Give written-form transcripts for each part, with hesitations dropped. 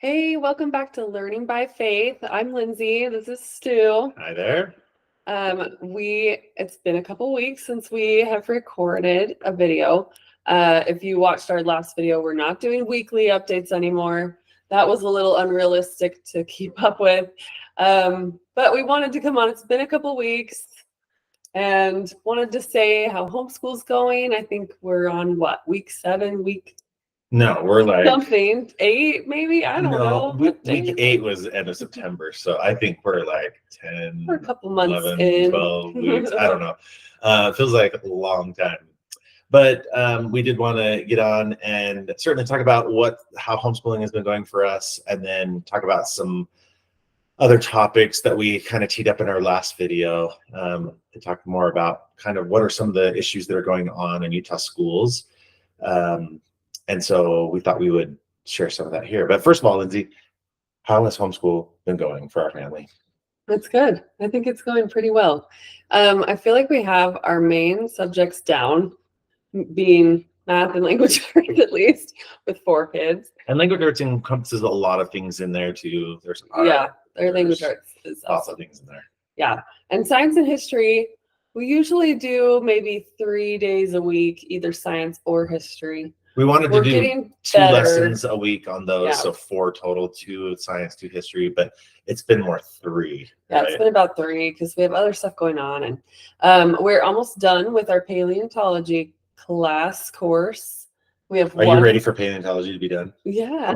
Hey, welcome back to Learning by Faith. I'm Lindsay. This is Stu. Hi there. It's been a couple weeks since we have recorded a video. If you watched our last video, we're not doing weekly updates anymore. That was a little unrealistic to keep up with. But we wanted to come on. It's been a couple weeks and wanted to say how homeschool's going. I think we're on week 7, No, we're like something, 8 maybe. I don't know. week 8 was end of September, so I think we're like 10, We're a couple months 11, in. 12 weeks. I don't know. It feels like a long time. But we did want to get on and certainly talk about how homeschooling has been going for us, and then talk about some other topics that we kind of teed up in our last video, to talk more about kind of what are some of the issues that are going on in Utah schools. And so we thought we would share some of that here. But first of all, Lindsay, how has homeschool been going for our family? It's good. I think it's going pretty well. I feel like we have our main subjects down, being math and language arts, at least, with 4 kids. And language arts encompasses a lot of things in there too. There's art, their language arts is lots awesome. of things in there. Yeah. And science and history, we usually do maybe 3 days a week, either science or history. We wanted to do 2 lessons a week on those, so 4 total, 2 science, 2 history, but it's been more 3. Yeah, right? It's been about 3 because we have other stuff going on. And we're almost done with our paleontology class course. We have Are you ready for paleontology to be done? Yeah.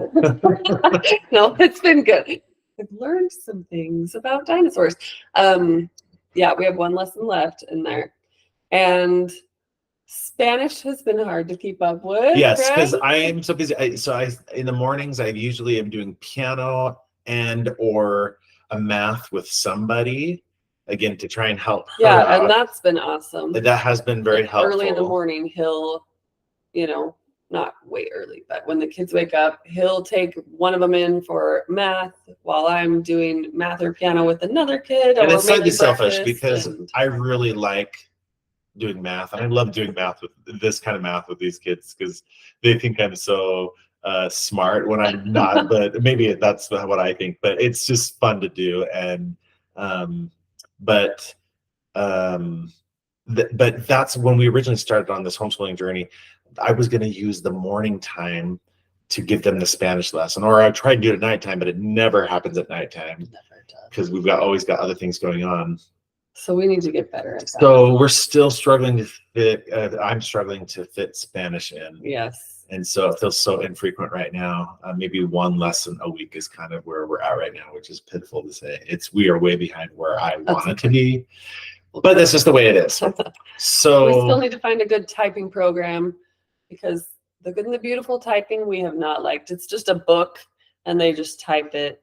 No, it's been good. I've learned some things about dinosaurs. Yeah, we have 1 lesson left in there. And Spanish has been hard to keep up with. Yes, because I am so busy. In the mornings, I usually am doing piano or a math with somebody, again, to try and help her out. And that's been awesome. That has been very helpful. Early in the morning, he'll, not way early, but when the kids wake up, he'll take one of them in for math while I'm doing math or piano with another kid. And it's slightly selfish because I really like doing math, and I love doing math with this kind of math with these kids because they think I'm so smart when I'm not. But maybe that's what I think. But it's just fun to do, and but that's when we originally started on this homeschooling journey. I was going to use the morning time to give them the Spanish lesson, or I tried to do it at nighttime, but it never happens at nighttime because we've always got other things going on. So we need to get better at that. So we're still struggling to fit. I'm struggling to fit Spanish in. Yes. And so it feels so infrequent right now. Maybe 1 lesson a week is kind of where we're at right now, which is pitiful to say. We are way behind where I want it to be, but that's just the way it is. So we still need to find a good typing program because the good and the beautiful typing we have not liked. It's just a book and they just type it.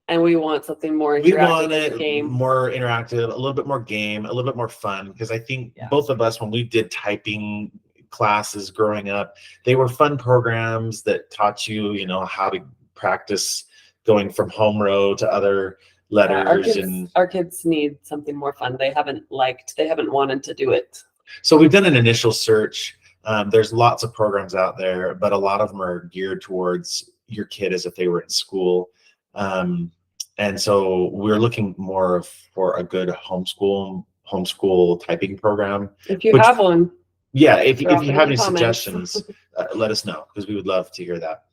And we want something more interactive. We want it more interactive, a little bit more game, a little bit more fun. Because I think both of us, when we did typing classes growing up, they were fun programs that taught you, how to practice going from home row to other letters. Our kids need something more fun. They haven't wanted to do it. So we've done an initial search. There's lots of programs out there, but a lot of them are geared towards your kid as if they were in school. And so we're looking more for a good homeschool typing program. If you have one. Yeah, if you have any suggestions, let us know because we would love to hear that.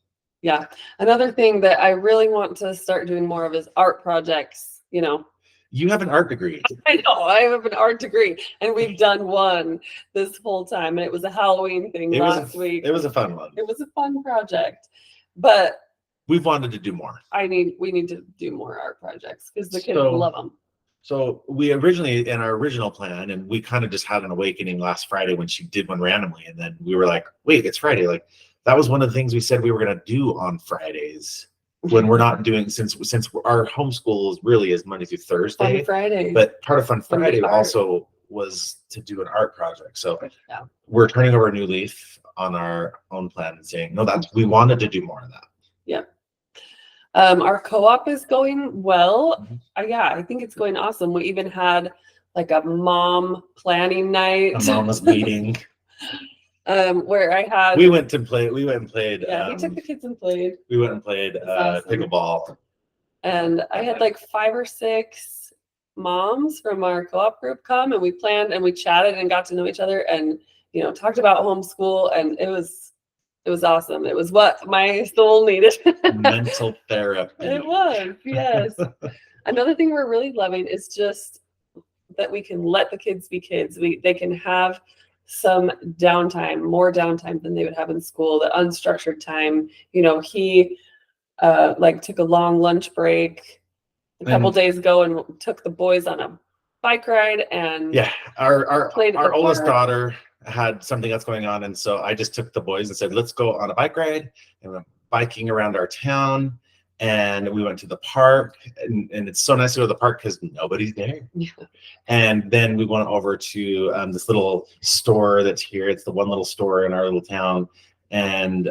Yeah. Another thing that I really want to start doing more of is art projects, You have an art degree. I know, I have an art degree, and we've done one this whole time, and it was a Halloween thing last week. It was a fun one. It was a fun project, but we've wanted to do more. We need to do more art projects because the kids love them. So we originally, in our original plan, and we kind of just had an awakening last Friday when she did one randomly, and then we were like, wait, it's Friday. Like that was one of the things we said we were going to do on Fridays when we're not doing, since our homeschool really is Monday through Thursday. Fun Friday. But part of Fun Friday also was to do an art project. So we're turning over a new leaf on our own plan and saying, no, we wanted to do more of that. Yeah. Our co-op is going well. I think it's going awesome. We even had like a mom planning night. A mama's meeting. where I had. We went and played. Yeah, he took the kids and played. We went and played awesome. pickleball. And I had like 5 or 6 moms from our co-op group come, and we planned and we chatted and got to know each other, and talked about homeschool, and it was awesome. It was what my soul needed. Mental therapy. It was, yes. Another thing we're really loving is just that we can let the kids be kids. They can have some downtime, more downtime than they would have in school, the unstructured time. He like took a long lunch break a couple days ago and took the boys on a bike ride, and our oldest daughter had something else going on, and so I just took the boys and said, let's go on a bike ride, and we went biking around our town, and we went to the park, and it's so nice to go to the park because nobody's there. And then we went over to this little store that's here. It's the one little store in our little town, and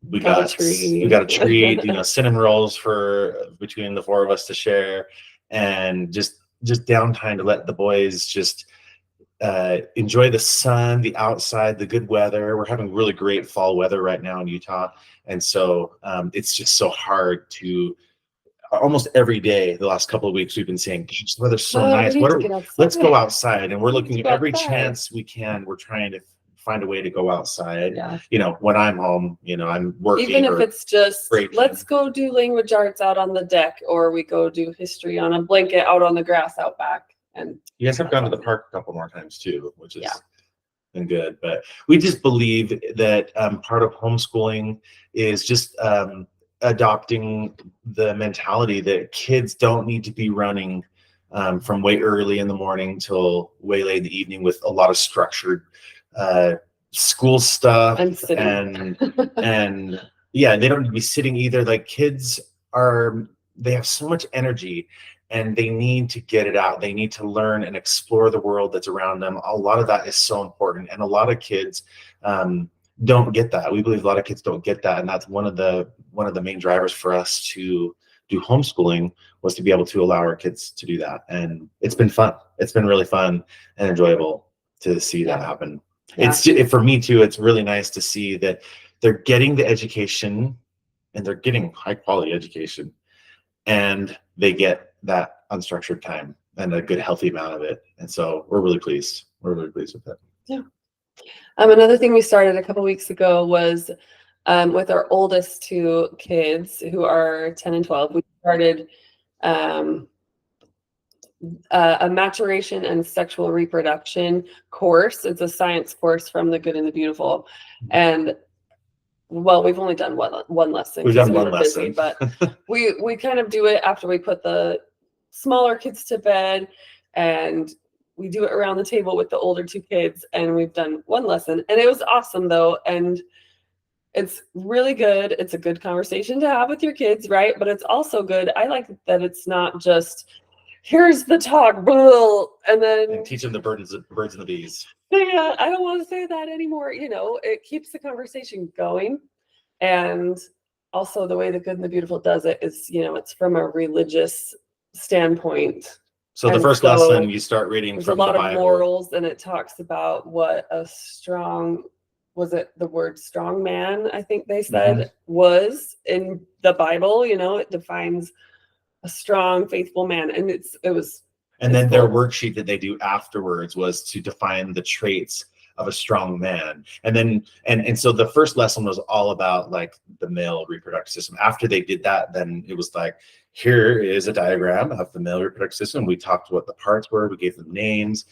we got a treat, cinnamon rolls for between the 4 of us to share, and just downtime to let the boys just enjoy the sun, the outside, the good weather. We're having really great fall weather right now in Utah, and so it's just so hard to. Almost every day the last couple of weeks we've been saying, gosh, the weather's so nice. Let's go outside, and we're looking at every chance we can. We're trying to find a way to go outside. When I'm home, I'm working. Even if it's just let's go do language arts out on the deck, or we go do history on a blanket out on the grass out back. And you guys have gone to the park a couple more times too, which is been good. But we just believe that part of homeschooling is just adopting the mentality that kids don't need to be running from way early in the morning till way late in the evening with a lot of structured school stuff, and they don't need to be sitting either. Like, kids they have so much energy, and they need to get it out. They need to learn and explore the world that's around them. A lot of that is so important, and a lot of kids don't get that. We believe a lot of kids don't get that, and that's one of the main drivers for us to do homeschooling, was to be able to allow our kids to do that. And it's been fun. It's been really fun and enjoyable to see that happen. It's for me too. It's really nice to see that they're getting the education, and they're getting high quality education, and they get that unstructured time and a good healthy amount of it. And so we're really pleased. We're really pleased with it. Yeah. Another thing we started a couple weeks ago was with our oldest 2 kids, who are 10 and 12. We started a maturation and sexual reproduction course. It's a science course from The Good and the Beautiful. And we've only done one lesson. We've done one lesson, but we kind of do it after we put the smaller kids to bed, and we do it around the table with the older 2 kids, and we've done one lesson, and it was awesome though. And it's really good. It's a good conversation to have with your kids, right? But it's also good. I like that it's not just, here's the talk, and then teach them the birds and the bees. Yeah, I don't want to say that anymore. It keeps the conversation going. And also the way The Good and the Beautiful does it is, it's from a religious standpoint. So the first lesson, you start reading from the Bible. There's a lot of morals, and it talks about what a strong, was it the word strong man, I think they said, was in the Bible. It defines a strong, faithful man. And and then their worksheet that they do afterwards was to define the traits of a strong man. And then, and so the first lesson was all about like the male reproductive system. After they did that, then it was like, here is a diagram of the male reproductive system. We talked what the parts were. We gave them names.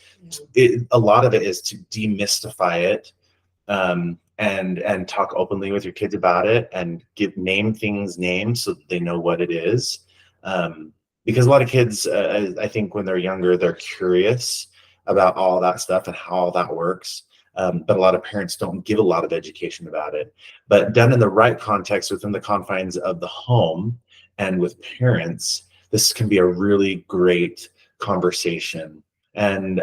A lot of it is to demystify it, and talk openly with your kids about it, and name things names so that they know what it is. Because a lot of kids, I think when they're younger, they're curious about all that stuff and how all that works. But a lot of parents don't give a lot of education about it. But done in the right context, within the confines of the home and with parents, this can be a really great conversation. And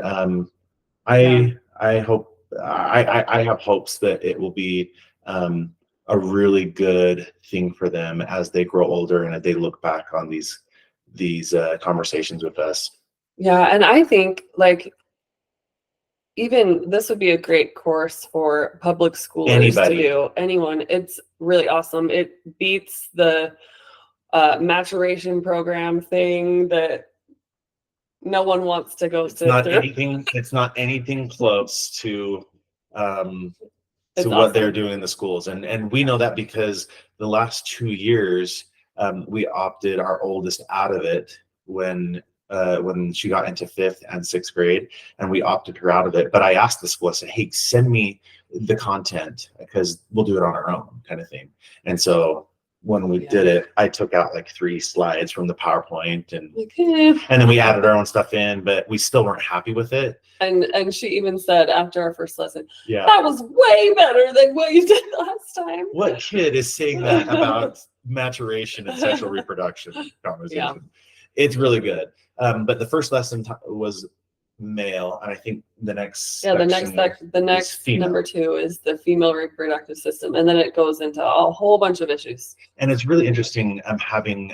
I have hopes that it will be a really good thing for them as they grow older and as they look back on these conversations with us. Yeah, and I think like even this would be a great course for public schoolers Anybody. to do. Anyone. It's really awesome. It beats the maturation program thing that no one wants to go It's sit not through. anything. It's not anything close to It's what they're awesome. doing in the schools, and we know that because the last 2 years we opted our oldest out of it when she got into 5th and 6th grade, and we opted her out of it. But I asked the school, I said, hey, send me the content because we'll do it on our own, kind of thing. And so when we did it, I took out like 3 slides from the PowerPoint, and then we added our own stuff in, but we still weren't happy with it. And she even said after our first lesson, Yeah, that was way better than what you did last time. what kid is saying that about maturation and sexual reproduction conversation? It's really good. But the first lesson was male, and I think the next the next number 2 is the female reproductive system, and then it goes into a whole bunch of issues. And it's really interesting. I'm having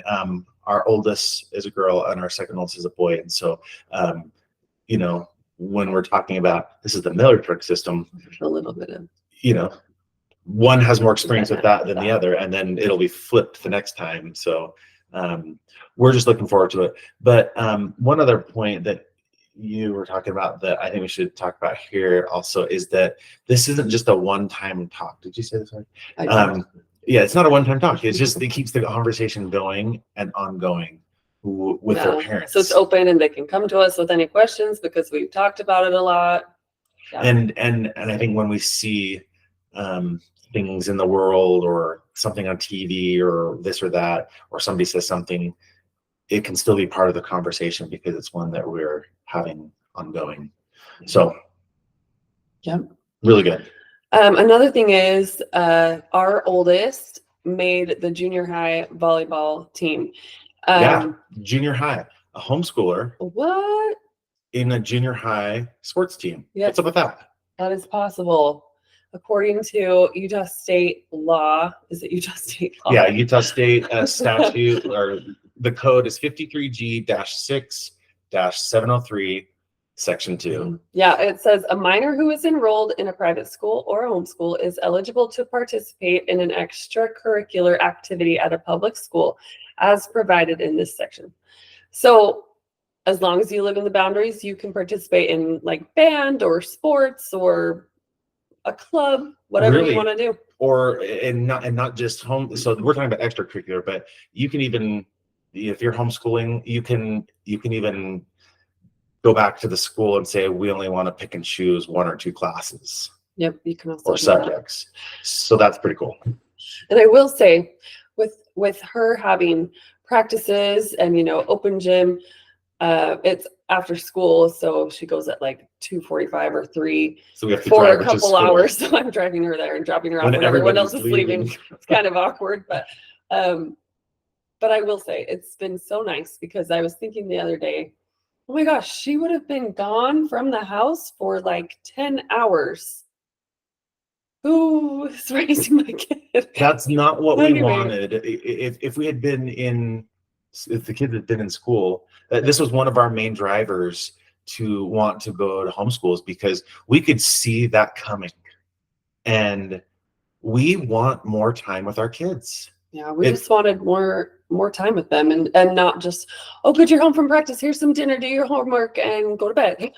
our oldest is a girl and our second oldest is a boy, and so you know, when we're talking about this is the male reproductive system, a little bit of, you know, one has more experience with that than the other, and then it'll be flipped the next time. So we're just looking forward to it. But one other point that you were talking about that I think we should talk about here also is that this isn't just a one-time talk. Did you say this? Yeah, it's not a one-time talk. It's just, it keeps the conversation going and ongoing with their parents. So it's open and they can come to us with any questions because we've talked about it a lot. Yeah. And I think when we see things in the world or something on TV or this or that, or somebody says something, it can still be part of the conversation because it's one that we're having ongoing. So yeah, really good. Another thing is our oldest made the junior high volleyball team. Junior high, a homeschooler. What? In a junior high sports team. Yes. What's up with that? That is possible. According to Utah State law, is it Utah State law? Yeah, Utah State statute, or the code is 53G-6-703, section 2. Yeah, it says a minor who is enrolled in a private school or a homeschool is eligible to participate in an extracurricular activity at a public school as provided in this section. So as long as you live in the boundaries, you can participate in like band or sports or a club, whatever you want to do. Or and not just home. So we're talking about extracurricular, but you can even, if you're homeschooling, you can even go back to the school and say, we only want to pick and choose 1 or 2 classes. Yep, you can also or subjects. So that's pretty cool. And I will say, with her having practices and open gym, it's after school, so she goes at like 2:45 or 3. So we have to for drive a couple hours. So I'm driving her there and dropping her off when everyone else is leaving. It's kind of awkward, but I will say it's been so nice because I was thinking the other day, oh my gosh, she would have been gone from the house for like 10 hours. Who is raising my kid? That's not what we wanted. If we had been if the kids had been in school, this was one of our main drivers to want to go to homeschools, because we could see that coming, and we want more time with our kids. Yeah, we just wanted more time with them, and not just, oh, good, you're home from practice, here's some dinner, do your homework, and go to bed.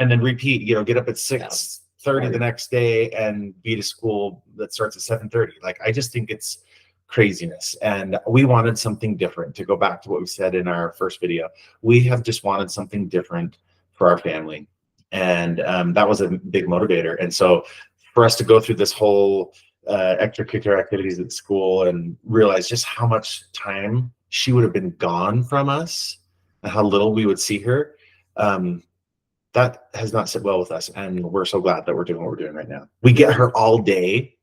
And then repeat, get up at 6:30 the next day and be to school that starts at 7:30. Like, I just think it's craziness, and we wanted something different. To go back to what we said in our first video, we have just wanted something different for our family, and that was a big motivator. And so for us to go through this whole extracurricular activities at school and realize just how much time she would have been gone from us and how little we would see her, that has not sit well with us, and we're so glad that we're doing what we're doing right now. We get her all day,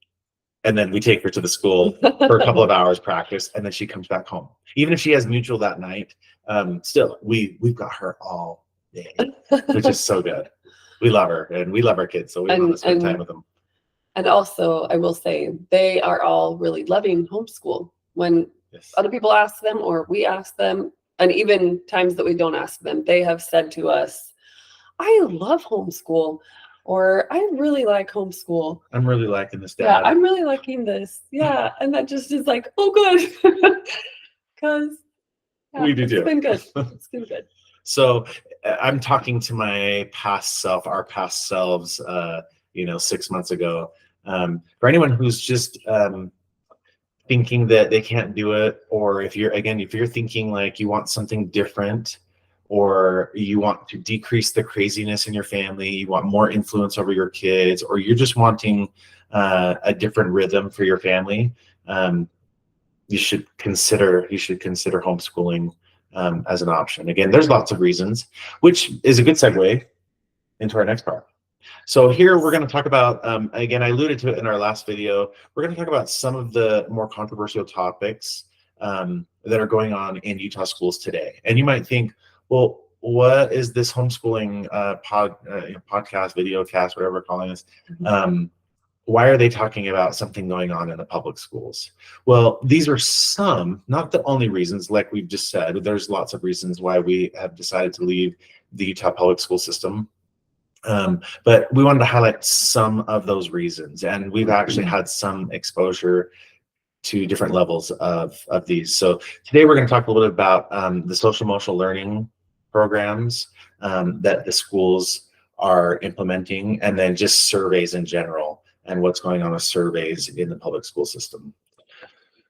and then we take her to the school for a couple of hours practice, and then she comes back home. Even if she has mutual that night, still we've got her all day, which is so good. We love her, and we love our kids, so we want to spend time with them. And also, I will say, they are all really loving homeschool. When other people ask them, or we ask them, and even times that we don't ask them, they have said to us, I love homeschool. or I really like homeschool. I'm really liking this, Yeah, Dad. I'm really liking this. Yeah, and that just is like, oh, good, because We do it's too. been good. It's been good. So I'm talking to my past self, our past selves, 6 months ago. For anyone who's just thinking that they can't do it, or if you're thinking like you want something different, or you want to decrease the craziness in your family, you want more influence over your kids, or you're just wanting a different rhythm for your family, you should consider homeschooling as an option. Again, there's lots of reasons, which is a good segue into our next part. So here we're going to talk about, again, I alluded to it in our last video, we're going to talk about some of the more controversial topics that are going on in Utah schools today. And you might think, well, what is this homeschooling podcast, video cast, whatever we're calling this? Why are they talking about something going on in the public schools? Well, these are some, not the only reasons, like we've just said. There's lots of reasons why we have decided to leave the Utah public school system. But we wanted to highlight some of those reasons, and we've actually had some exposure to different levels of these. So today we're going to talk a little bit about the social emotional learning programs that the schools are implementing, and then just surveys in general and what's going on with surveys in the public school system.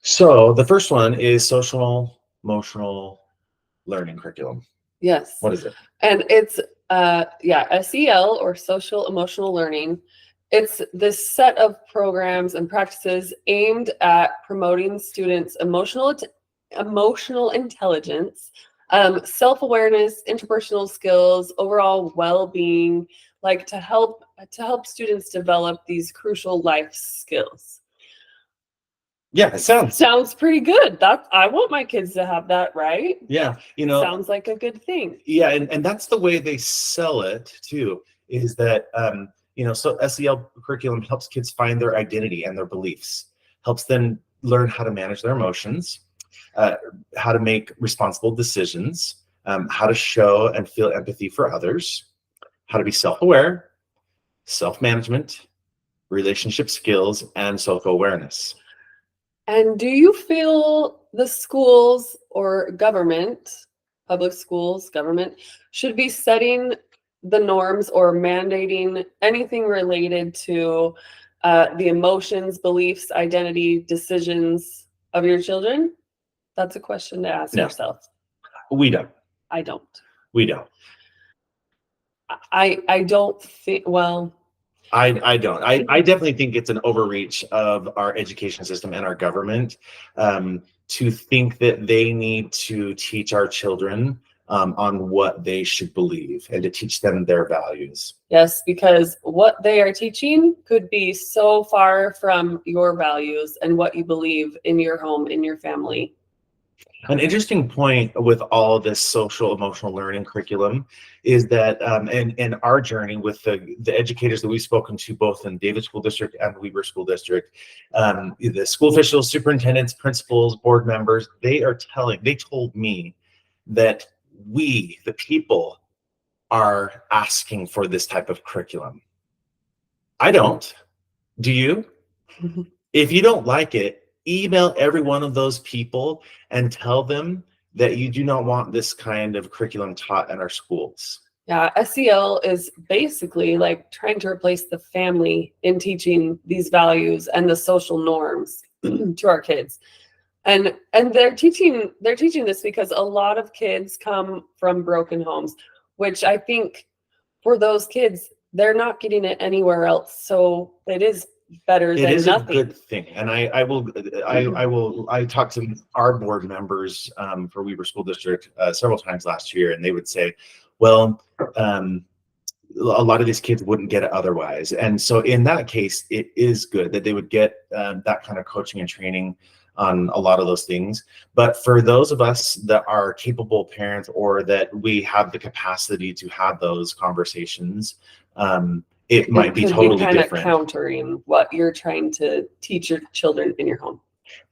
So the first one is social emotional learning curriculum. Yes. What is it? And it's SEL, or social emotional learning. It's this set of programs and practices aimed at promoting students' emotional intelligence, self-awareness, interpersonal skills, overall well-being, like to help students develop these crucial life skills. Yeah, it sounds pretty good. I want my kids to have that, right? Yeah, sounds like a good thing. Yeah, and that's the way they sell it too, is that so SEL curriculum helps kids find their identity and their beliefs, helps them learn how to manage their emotions, how to make responsible decisions, how to show and feel empathy for others, how to be self-aware, self-management, relationship skills, and self-awareness. And do you feel the schools or government, public schools, government, should be setting the norms or mandating anything related to the emotions, beliefs, identity, decisions of your children? That's a question to ask yourself. We don't. I don't. We don't. I don't think, well, I don't. I definitely think it's an overreach of our education system and our government to think that they need to teach our children on what they should believe and to teach them their values. Yes, because what they are teaching could be so far from your values and what you believe in your home, in your family. An interesting point with all this social emotional learning curriculum is that in our journey with the educators that we've spoken to, both in David School District and Weber School District, the school officials, superintendents, principals, board members, they told me that we, the people, are asking for this type of curriculum. I don't. Do you? If you don't like it, email every one of those people and tell them that you do not want this kind of curriculum taught in our schools. Yeah, SEL is basically like trying to replace the family in teaching these values and the social norms to our kids. And they're teaching this because a lot of kids come from broken homes, which I think for those kids, they're not getting it anywhere else. So it is better than nothing. A good thing. And I talked to our board members for Weber School District several times last year, and they would say, well, a lot of these kids wouldn't get it otherwise. And so in that case, it is good that they would get that kind of coaching and training on a lot of those things. But for those of us that are capable parents, or that we have the capacity to have those conversations, it might be totally different. Countering what you're trying to teach your children in your home.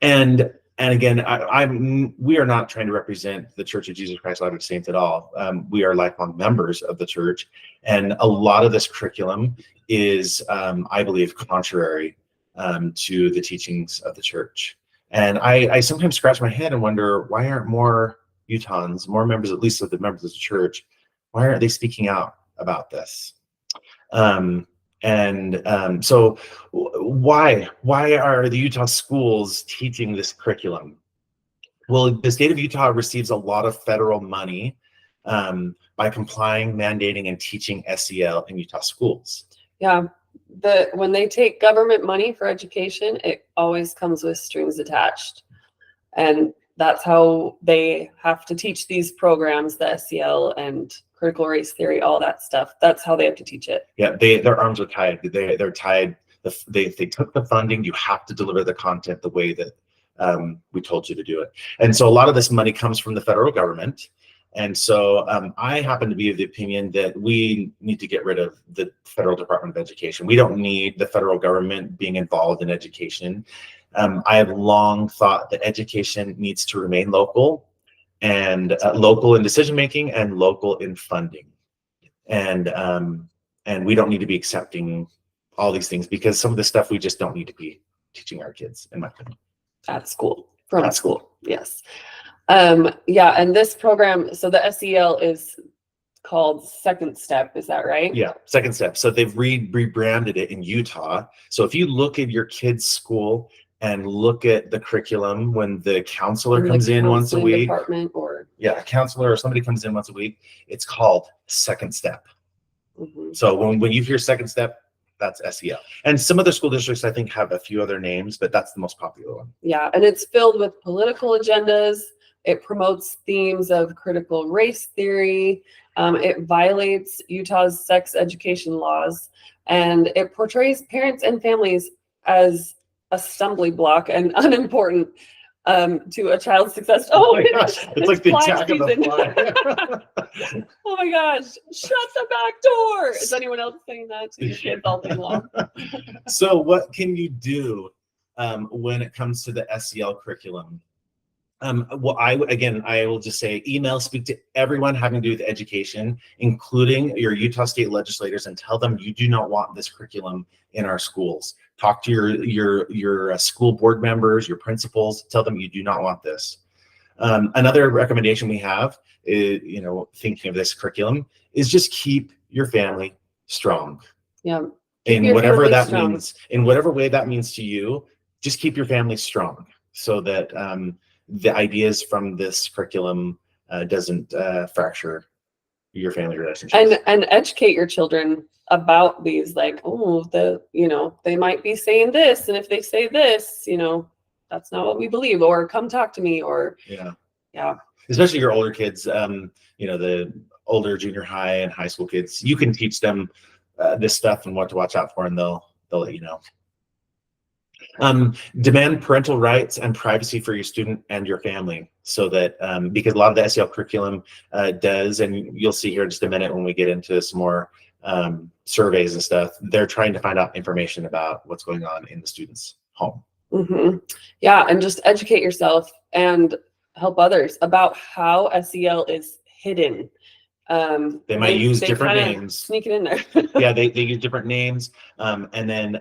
And And again, we are not trying to represent the Church of Jesus Christ of Latter-day Saints at all. We are lifelong members of the church, and a lot of this curriculum is, I believe, contrary to the teachings of the church. And I sometimes scratch my head and wonder, why aren't more Utahns, more members, at least of the members of the church, why aren't they speaking out about this? So why are the Utah schools teaching this curriculum? Well, the state of Utah receives a lot of federal money by complying, mandating, and teaching SEL in Utah schools. Yeah, when they take government money for education, it always comes with strings attached. And that's how they have to teach these programs, the SEL and critical race theory, all that stuff. That's how they have to teach it. Yeah, their arms are tied. They're tied. They took the funding. You have to deliver the content the way that we told you to do it. And so a lot of this money comes from the federal government. And so I happen to be of the opinion that we need to get rid of the Federal Department of Education. We don't need the federal government being involved in education. I have long thought that education needs to remain local, and local in decision making and local in funding. And we don't need to be accepting all these things, because some of the stuff we just don't need to be teaching our kids, in my opinion. At school, from school, yes. Yeah, and this program, so the SEL is called Second Step, is that right? Yeah, Second Step. So they've rebranded it in Utah. So if you look at your kid's school and look at the curriculum, when the counselor comes in once a week, a counselor or somebody comes in once a week, it's called Second Step. Mm-hmm. So when you hear Second Step, that's SEL. And some other school districts, I think, have a few other names, but that's the most popular one. Yeah, and it's filled with political agendas. It promotes themes of critical race theory. It violates Utah's sex education laws, and it portrays parents and families as a stumbling block and unimportant to a child's success. Oh my gosh, it's like the Jack of the Fly. Oh my gosh, shut the back door. Is anyone else saying that to your kids all day long? So what can you do when it comes to the SEL curriculum? Well, I will just say, speak to everyone having to do with education, including your Utah state legislators, and tell them you do not want this curriculum in our schools. Talk to your school board members, your principals, tell them you do not want this. Another recommendation we have is, thinking of this curriculum, is just keep your family strong. Yeah. In whatever that means, in whatever way that means to you, just keep your family strong, so that the ideas from this curriculum doesn't fracture your family relationships. And educate your children about these, like, they might be saying this, and if they say this, that's not what we believe, or come talk to me, or yeah. Especially your older kids, the older junior high and high school kids, you can teach them this stuff and what to watch out for, and they'll let you know. Demand parental rights and privacy for your student and your family, so that because a lot of the SEL curriculum does, and you'll see here in just a minute when we get into some more surveys and stuff, they're trying to find out information about what's going on in the student's home. Mm-hmm. Yeah, and just educate yourself and help others about how SEL is hidden. They might use different names. Sneak it in there. Yeah, they use different names, and then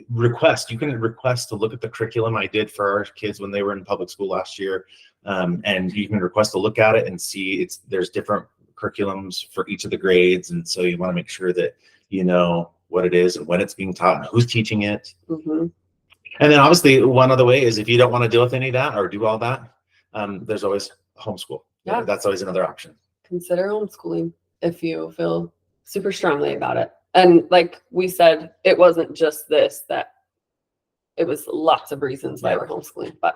request. You can request to look at the curriculum I did for our kids when they were in public school last year, and you can request to look at it and see there's different curriculums for each of the grades, and so you want to make sure that you know what it is and when it's being taught and who's teaching it. Mm-hmm. And then obviously one other way is, if you don't want to deal with any of that or do all that, there's always homeschool. Yeah, that's always another option. Consider homeschooling if you feel super strongly about it. And like we said, it wasn't just this, that it was lots of reasons why we're homeschooling. But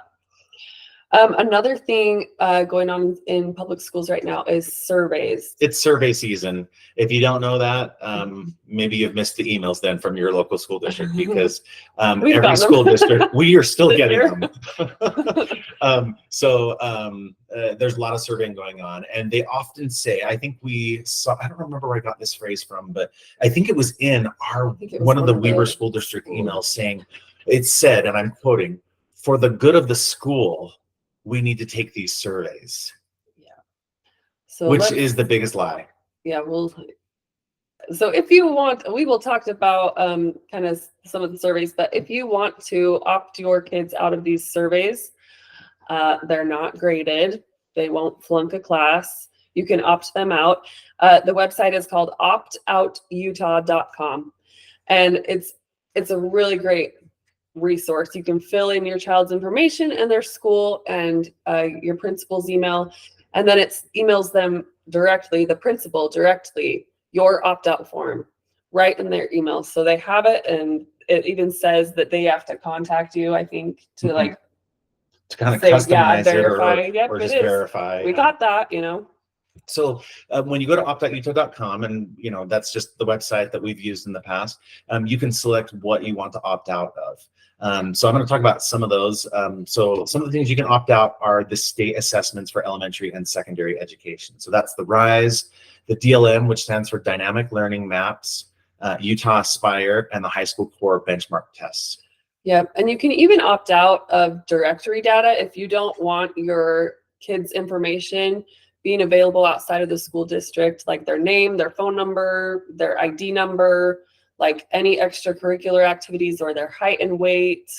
another thing going on in public schools right now is surveys. It's survey season. If you don't know that, maybe you've missed the emails then from your local school district, because every school district, we are still getting them. There's a lot of surveying going on, and they often say, I think I don't remember where I got this phrase from, but I think it was in one of the Weber School District emails saying, it said, and I'm quoting, for the good of the school, we need to take these surveys. Yeah. So which is the biggest lie. Yeah, so if you want, we will talk about kind of some of the surveys, but if you want to opt your kids out of these surveys, they're not graded. They won't flunk a class. You can opt them out. The website is called optoututah.com. And it's a really great resource. You can fill in your child's information and their school and your principal's email, and then it emails them directly, the principal directly, your opt-out form right in their email. So they have it, and it even says that they have to contact you, I think, to like to kind of say, customize verify. it Yep, or it just is. verify. We got that, you know. So when you go to optoututah.com, and you know that's just the website that we've used in the past, you can select what you want to opt out of. So I'm going to talk about some of those. So some of the things you can opt out are the state assessments for elementary and secondary education. So that's the RISE, the DLM, which stands for Dynamic Learning Maps, Utah Aspire, and the high school core benchmark tests. Yeah, and you can even opt out of directory data if you don't want your kids' information being available outside of the school district, like their name, their phone number, their ID number, like any extracurricular activities or their height and weight,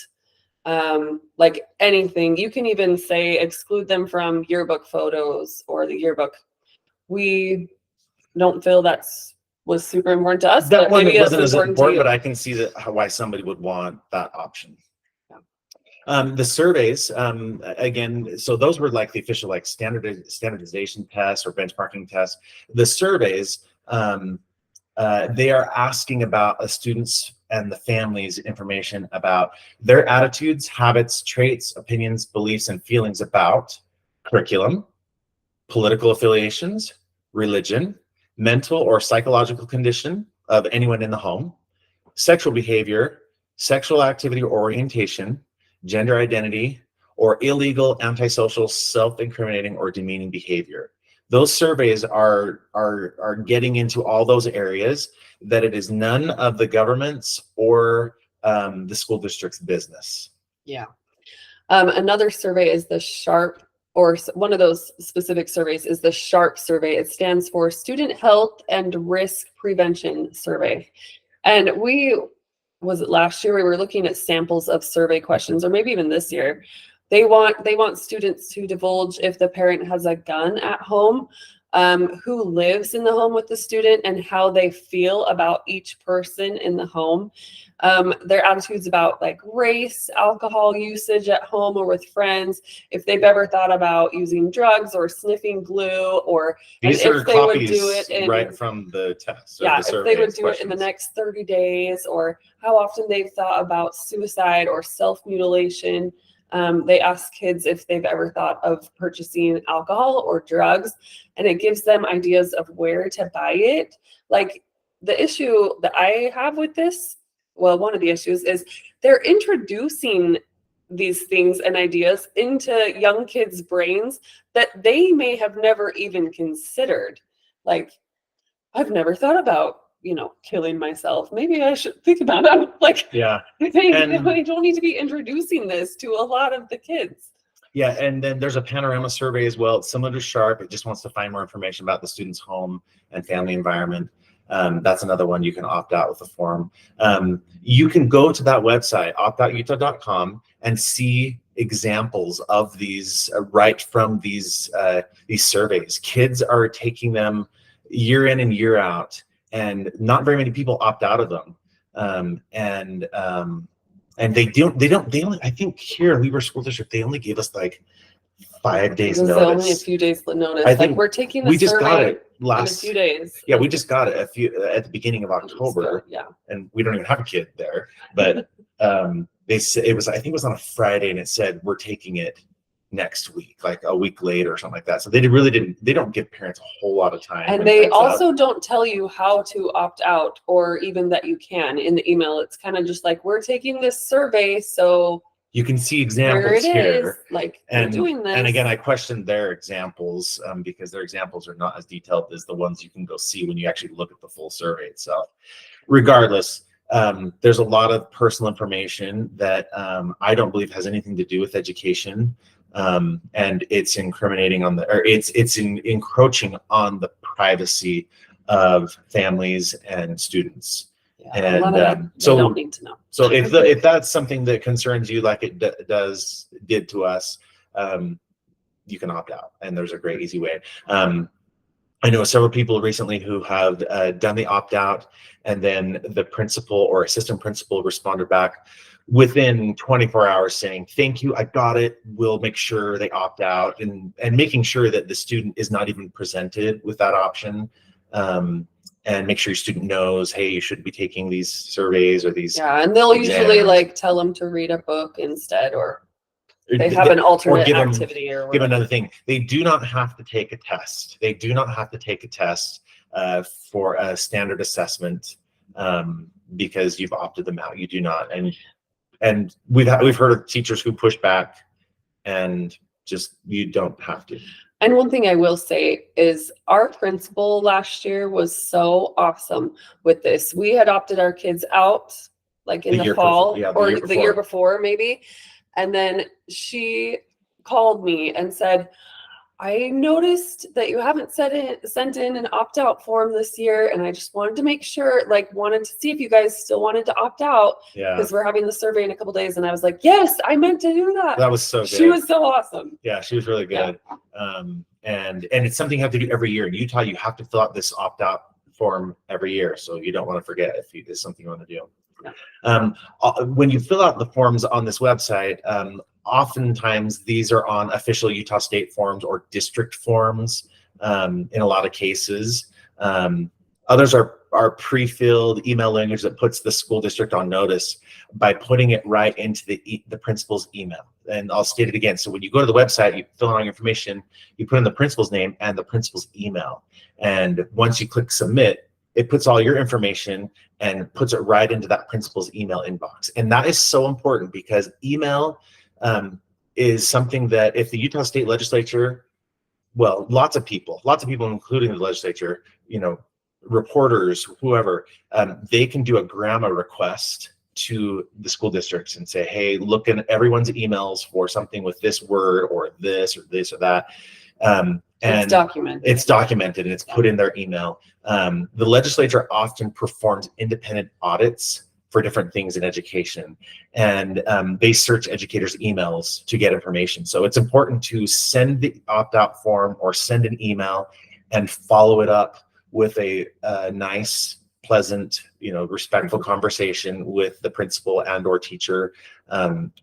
like anything. You can even say exclude them from yearbook photos or the yearbook. We don't feel was super important to us. That one maybe wasn't as important, but I can see that why somebody would want that option. The surveys, again, so those were like the official like standardization tests or benchmarking tests. The surveys, they are asking about a student's and the family's information about their attitudes, habits, traits, opinions, beliefs, and feelings about curriculum, political affiliations, religion, mental or psychological condition of anyone in the home, sexual behavior, sexual activity or orientation, gender identity, or illegal, antisocial, self-incriminating, or demeaning behavior. Those surveys are getting into all those areas that it is none of the government's or the school district's business. Yeah. Another survey is the SHARP, or one of those specific surveys is the SHARP survey. It stands for Student Health and Risk Prevention Survey. And was it last year, we were looking at samples of survey questions, or maybe even this year. They want students to divulge if the parent has a gun at home, who lives in the home with the student, and how they feel about each person in the home. Their attitudes about like race, alcohol usage at home or with friends, if they've ever thought about using drugs or sniffing glue, or these and are if they copies would do it right from the test. Yeah, the if they would do questions. it in the next 30 days, or how often they've thought about suicide or self-mutilation. They ask kids if they've ever thought of purchasing alcohol or drugs, and it gives them ideas of where to buy it. Like the issue that I have with this, well, one of the issues is they're introducing these things and ideas into young kids' brains that they may have never even considered. Like, I've never thought about, killing myself. Maybe I should think about it. Like, yeah, they don't need to be introducing this to a lot of the kids. Yeah, and then there's a panorama survey as well. It's similar to SHARP. It just wants to find more information about the student's home and family environment. That's another one you can opt out with the form. You can go to that website, optoututah.com, and see examples of these right from these surveys. Kids are taking them year in and year out, and not very many people opt out of them. And they only, I think here at Weber School District, they only gave us like 5 days notice. Only a few days notice. I think we're taking the we just got survey it last in a few days. Yeah, we just got it at the beginning of October. Yeah. And we don't even have a kid there. But they said I think it was on a Friday, and it said we're taking it next week, like a week later or something like that. So they don't give parents a whole lot of time. And they also don't tell you how to opt out, or even that you can in the email. It's kind of just like, we're taking this survey, so you can see examples here. Like, and doing this. And again, I questioned their examples because their examples are not as detailed as the ones you can go see when you actually look at the full survey itself. Regardless, there's a lot of personal information that I don't believe has anything to do with education. And it's incriminating on encroaching on the privacy of families and students. Yeah, And a lot of that they don't need to know. So if that's something that concerns you, like it did to us, you can opt out, and there's a great easy way. I know several people recently who have done the opt out, and then the principal or assistant principal responded back within 24 hours saying, "Thank you, I got it. We'll make sure they opt out," and making sure that the student is not even presented with that option. And make sure your student knows, hey, you should be taking these surveys or these. Yeah, and they'll exams. usually like tell them to read a book instead, or they have an alternate activity or whatever. Give another thing. They do not have to take a test. They do not have to take a test for a standard assessment because you've opted them out. You do not. And we've heard of teachers who push back, and just you don't have to. And one thing I will say is our principal last year was so awesome with this. We had opted our kids out like in the fall or the year before maybe. And then she called me and said, I noticed that you haven't sent in an opt-out form this year, and I just wanted to make sure, wanted to see if you guys still wanted to opt out, because we're having the survey in a couple days. And I was like, yes, I meant to do that. That was so good. She was so awesome. Yeah, she was really good. Yeah. And it's something you have to do every year. In Utah, you have to fill out this opt-out form every year, so you don't want to forget if it's something you want to do. Yeah. When you fill out the forms on this website, oftentimes these are on official Utah State forms or district forms in a lot of cases. Others are pre-filled email language that puts the school district on notice by putting it right into the principal's email. And I'll state it again. So when you go to the website, you fill in all your information, you put in the principal's name and the principal's email. And once you click submit, it puts all your information and puts it right into that principal's email inbox. And that is so important, because email is something that if the Utah State Legislature, well, lots of people, including the legislature, reporters, whoever, they can do a grandma request to the school districts and say, hey, look in everyone's emails for something with this word or this or this or that. And it's documented and it's put in their email. The legislature often performs independent audits for different things in education, and they search educators' emails to get information. So it's important to send the opt-out form or send an email and follow it up with a nice, pleasant, respectful conversation with the principal and or teacher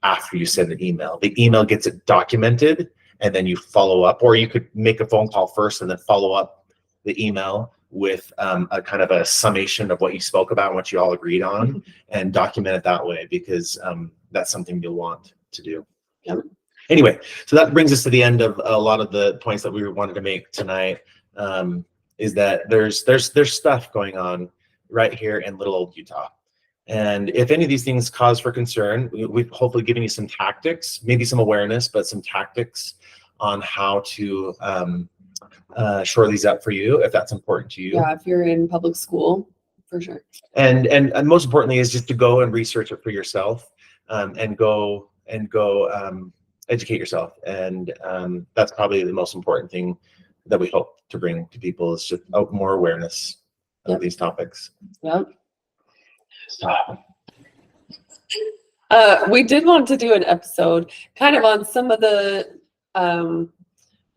after you send an email. The email gets it documented, and then you follow up, or you could make a phone call first and then follow up the email with a kind of a summation of what you spoke about and what you all agreed on, and document it that way, because that's something you'll want to do. Yep. Anyway, so that brings us to the end of a lot of the points that we wanted to make tonight. Is that there's stuff going on right here in little old Utah. And if any of these things cause for concern, we've hopefully given you some tactics, maybe some awareness, but some tactics on how to shore these up for you, if that's important to you. Yeah, if you're in public school, for sure. And most importantly is just to go and research it for yourself, and go educate yourself. And that's probably the most important thing that we hope to bring to people, is just more awareness of these topics. Yep. We did want to do an episode kind of on some of the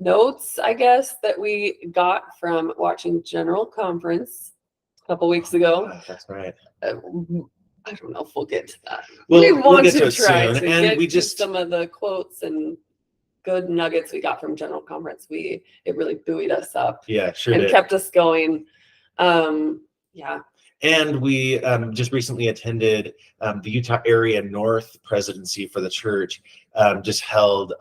notes, I guess, that we got from watching General Conference a couple weeks ago. That's right. I don't know if we'll get to that. We'll get to it soon. And we just some of the quotes and good nuggets we got from General Conference. It really buoyed us up. Yeah, sure and did. Kept us going. Yeah. And we just recently attended the Utah Area North Presidency for the church. Just held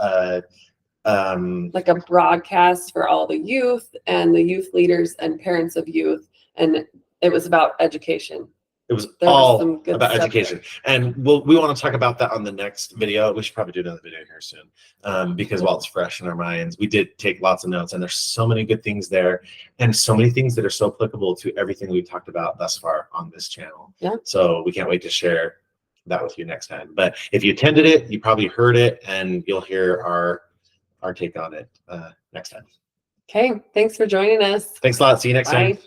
like a broadcast for all the youth and the youth leaders and parents of youth, and it was about education. It was There was all some good about stuff education. And we want to talk about that on the next video. We should probably do another video here soon, because while it's fresh in our minds, we did take lots of notes, and there's so many good things there, and so many things that are so applicable to everything we've talked about thus far on this channel. Yeah. So we can't wait to share that with you next time. But if you attended it, you probably heard it, and you'll hear our take on it next time. Okay, thanks for joining us. Thanks a lot. See you next time. Bye.